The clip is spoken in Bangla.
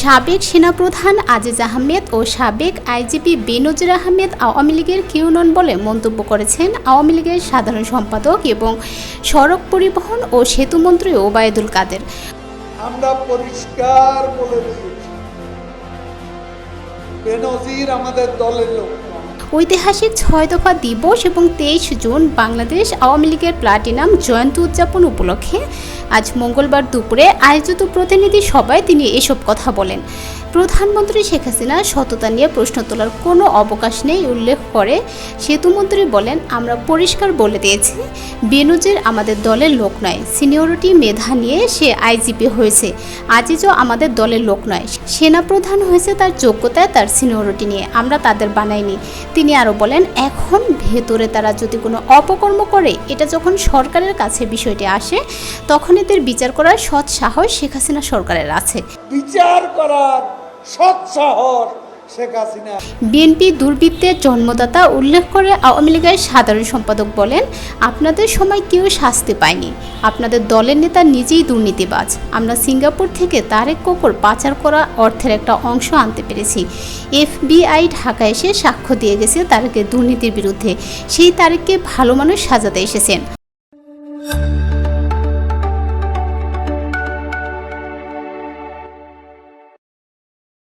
সাবেক সেনাপ্রধান আজিজ আহমেদ ও সাবেক আইজিপি বেনজির আহমেদ আওয়ামী লীগের কেউ নন বলে মন্তব্য করেছেন আওয়ামী লীগের সাধারণ সম্পাদক এবং সড়ক পরিবহন ও সেতুমন্ত্রী ওবায়দুল কাদের। আমরা পরিষ্কার বলে দিয়েছি, বেনজির আমাদের দলের লোক। ঐতিহাসিক ৬ দফা দিবস এবং ২৩ জুন বাংলাদেশ আওয়ামী লীগের প্লাটিনাম জয়ন্তী উদযাপন উপলক্ষে আজ মঙ্গলবার দুপুরে আয়োজিত প্রতিনিধি সভায় তিনি এসব কথা বলেন। প্রধানমন্ত্রী শেখ হাসিনার সততা নিয়ে প্রশ্ন তোলার কোনো অবকাশ নেই উল্লেখ করে সেতুমন্ত্রী বলেন, আমরা পরিষ্কার বলে দিয়েছি বেনজির আমাদের দলের লোক নয়। সিনিয়রিটি মেধা নিয়ে সে আইজিপি হয়েছে, আজিজও আমাদের দলের লোক নয়। সেনাপ্রধান হয়েছে তার যোগ্যতায়, তার সিনিয়রিটি নিয়ে, আমরা তাদের বানাইনি। তিনি আরও বলেন, এখন ভেতরে তারা যদি কোনো অপকর্ম করে, এটা যখন সরকারের কাছে বিষয়টি আসে তখন এদের বিচার করার সৎ সাহস শেখ হাসিনা সরকারের আছে। বিচার করার সৎ সাহস শেখ হাসিনা। বিএনপি দুর্বৃত্তের জন্মদাতা উল্লেখ করে আওয়ামী লীগের সাধারণ সম্পাদক বলেন, আপনাদের সময় কেউ শাস্তি পায়নি, আপনাদের দলের নেতা নিজেই দুর্নীতিবাজ। আমরা সিঙ্গাপুর থেকে তারেক কোকর পাচার করা অর্থের একটা অংশ আনতে পেরেছি। FBI ঢাকা এসে সাক্ষ্য দিয়ে গেছে তারেকের দুর্নীতির বিরুদ্ধে। সেই তারেককে ভালো মানুষ সাজাতে এসেছেন।